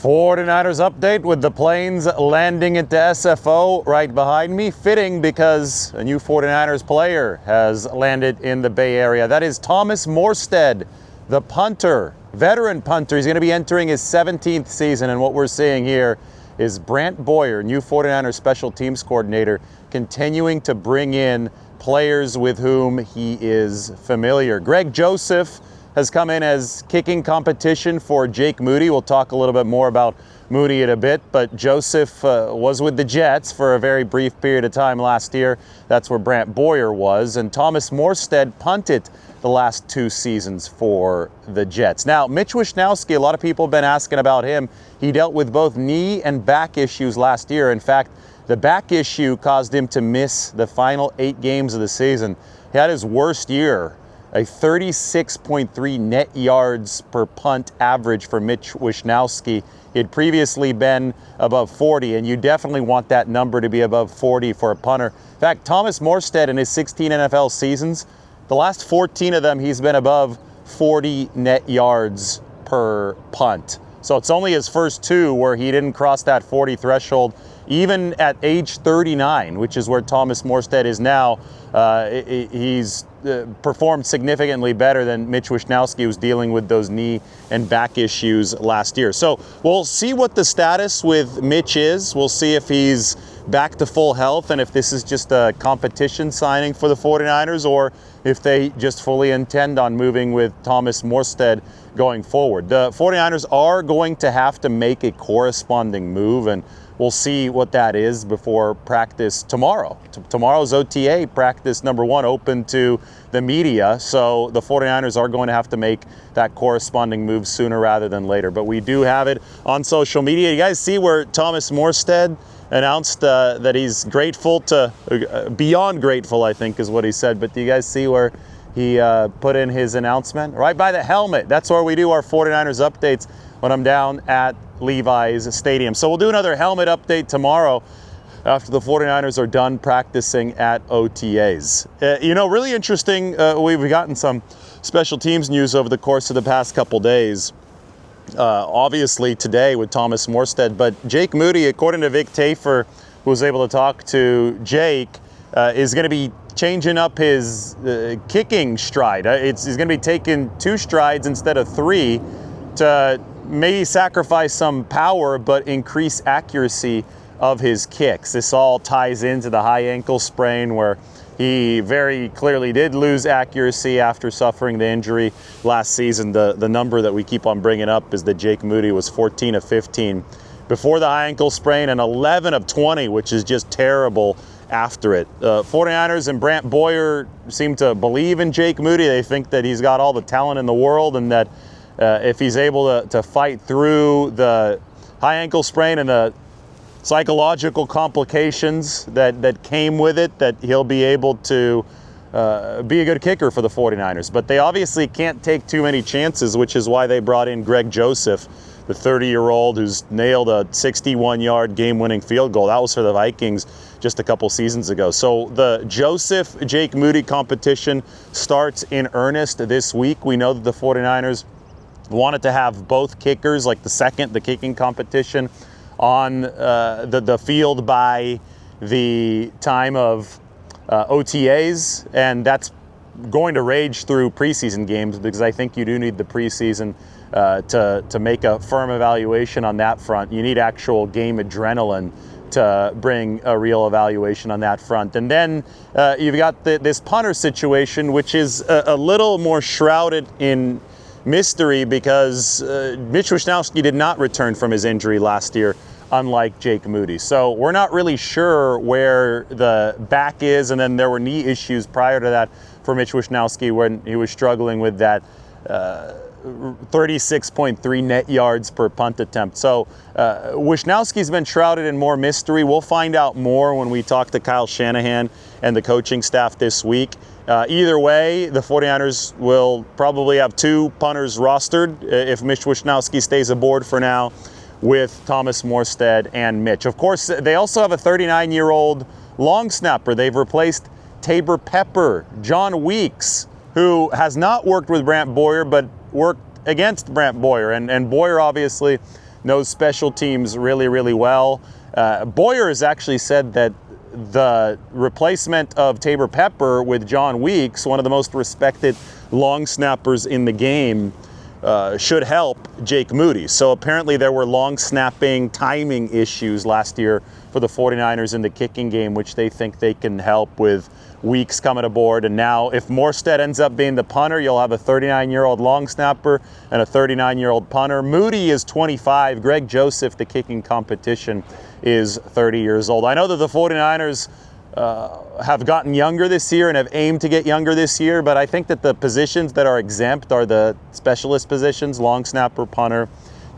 49ers update with the planes landing into SFO right behind me. Fitting because a new 49ers player has landed in the Bay Area. That is Thomas Morstead, the punter, veteran punter. He's going to be entering his 17th season, and what we're seeing here is Brant Boyer, new 49ers special teams coordinator, continuing to bring in players with whom he is familiar. Greg Joseph has come in as kicking competition for Jake Moody. We'll talk a little bit more about Moody in a bit, but Joseph was with the Jets for a very brief period of time last year. That's where Brant Boyer was, and Thomas Morstead punted the last 2 seasons for the Jets. Now, Mitch Wishnowsky, a lot of people have been asking about him. He dealt with both knee and back issues last year. In fact, the back issue caused him to miss the final 8 games of the season. He had his worst year, a 36.3 net yards per punt average for Mitch Wishnowsky. He had previously been above 40, and you definitely want that number to be above 40 for a punter. In fact, Thomas Morstead in his 16 NFL seasons, the last 14 of them, he's been above 40 net yards per punt. So it's only his first 2 where he didn't cross that 40 threshold. Even at age 39, which is where Thomas Morstead is now, he's performed significantly better than Mitch Wishnowsky, who's dealing with those knee and back issues last year. So we'll see what the status with Mitch is. We'll see if he's back to full health and if this is just a competition signing for the 49ers or if they just fully intend on moving with Thomas Morstead going forward. The 49ers are going to have to make a corresponding move, and we'll see what that is before practice tomorrow. Tomorrow's OTA practice number 1 open to the media, so the 49ers are going to have to make that corresponding move sooner rather than later. But we do have it on social media. You guys see where Thomas Morstead announced that he's grateful to, beyond grateful, I think is what he said. But do you guys see where he put in his announcement? Right by the helmet. That's where we do our 49ers updates when I'm down at Levi's Stadium. So we'll do another helmet update tomorrow after the 49ers are done practicing at OTAs. Really interesting, we've gotten some special teams news over the course of the past couple days. Obviously today with Thomas Morstead, but Jake Moody, according to Vic Tafer, who was able to talk to Jake, is going to be changing up his kicking stride. He's going to be taking 2 strides instead of 3 to maybe sacrifice some power but increase accuracy of his kicks. This all ties into the high ankle sprain where he very clearly did lose accuracy after suffering the injury last season. The number that we keep on bringing up is that Jake Moody was 14 of 15 before the high ankle sprain and 11 of 20, which is just terrible after it. 49ers and Brant Boyer seem to believe in Jake Moody. They think that he's got all the talent in the world and that if he's able to fight through the high ankle sprain and the psychological complications that came with it, that he'll be able to be a good kicker for the 49ers. But they obviously can't take too many chances, which is why they brought in Greg Joseph, the 30-year-old who's nailed a 61-yard game-winning field goal. That was for the Vikings just a couple seasons ago. So the Joseph-Jake Moody competition starts in earnest this week. We know that the 49ers wanted to have both kickers, like the kicking competition, on the field by the time of OTAs, and that's going to rage through preseason games because I think you do need the preseason to make a firm evaluation on that front. You need actual game adrenaline to bring a real evaluation on that front. And then you've got this punter situation, which is a little more shrouded in mystery because Mitch Wishnowsky did not return from his injury last year, unlike Jake Moody. So we're not really sure where the back is, and then there were knee issues prior to that for Mitch Wishnowsky when he was struggling with that 36.3 net yards per punt attempt. So Wishnowsky's been shrouded in more mystery. We'll find out more when we talk to Kyle Shanahan and the coaching staff this week. Either way, the 49ers will probably have 2 punters rostered if Mitch Wishnowsky stays aboard for now, with Thomas Morstead and Mitch. Of course, they also have a 39-year-old long snapper. They've replaced Tabor Pepper, John Weeks, who has not worked with Brant Boyer, but worked against Brant Boyer. And Boyer obviously knows special teams really, really well. Boyer has actually said that the replacement of Tabor Pepper with John Weeks, one of the most respected long snappers in the game, should help Jake Moody. So apparently there were long snapping timing issues last year for the 49ers in the kicking game, which they think they can help with Weeks coming aboard. And now if Morstead ends up being the punter, you'll have a 39-year-old long snapper and a 39-year-old punter. Moody is 25. Greg Joseph, the kicking competition, is 30 years old. I know that the 49ers have gotten younger this year and have aimed to get younger this year, but I think that the positions that are exempt are the specialist positions: long snapper, punter,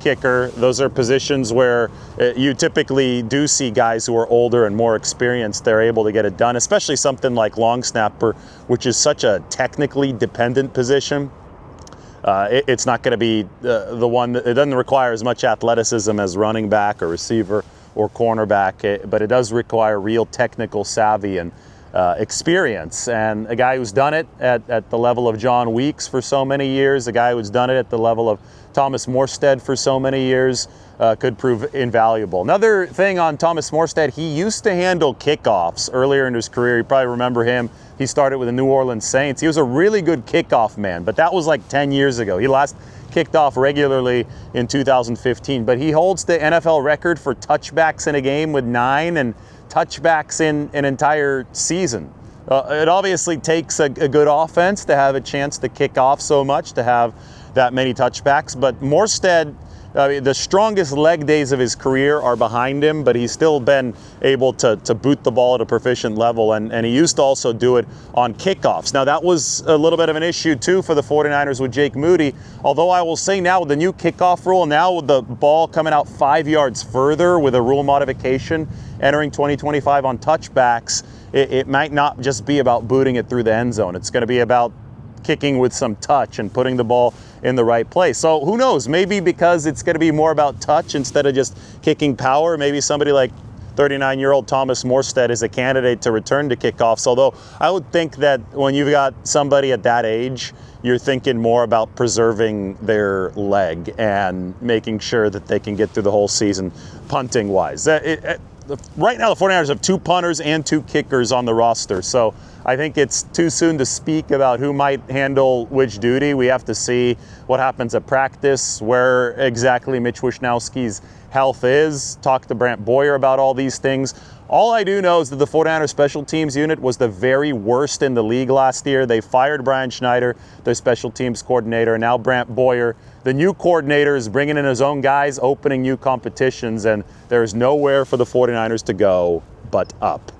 kicker. Those are positions where you typically do see guys who are older and more experienced. They're able to get it done, especially something like long snapper, which is such a technically dependent position. It's not going to be the one that, it doesn't require as much athleticism as running back or receiver or cornerback, but it does require real technical savvy and experience. And a guy who's done it at the level of John Weeks for so many years, a guy who's done it at the level of Thomas Morstead for so many years, could prove invaluable. Another thing on Thomas Morstead, he used to handle kickoffs earlier in his career. You probably remember him. He started with the New Orleans Saints. He was a really good kickoff man, but that was like 10 years ago. He last kicked off regularly in 2015, but he holds the NFL record for touchbacks in a game with 9 and touchbacks in an entire season. It obviously takes a good offense to have a chance to kick off so much, to have that many touchbacks, but Morstead, the strongest leg days of his career are behind him, but he's still been able to boot the ball at a proficient level, and he used to also do it on kickoffs. Now, that was a little bit of an issue, too, for the 49ers with Jake Moody, although I will say now with the new kickoff rule, now with the ball coming out 5 yards further with a rule modification entering 2025 on touchbacks, it might not just be about booting it through the end zone. It's going to be about kicking with some touch and putting the ball in the right place. So who knows, maybe because it's going to be more about touch instead of just kicking power, maybe somebody like 39-year-old Thomas Morstead is a candidate to return to kickoffs. Although I would think that when you've got somebody at that age, you're thinking more about preserving their leg and making sure that they can get through the whole season punting wise. Right now, the 49ers have 2 punters and 2 kickers on the roster, so I think it's too soon to speak about who might handle which duty. We have to see what happens at practice, where exactly Mitch Wishnowsky's health is, talk to Brant Boyer about all these things. All I do know is that the 49ers special teams unit was the very worst in the league last year. They fired Brian Schneider, their special teams coordinator, and now Brant Boyer, the new coordinator, is bringing in his own guys, opening new competitions, and there's nowhere for the 49ers to go but up.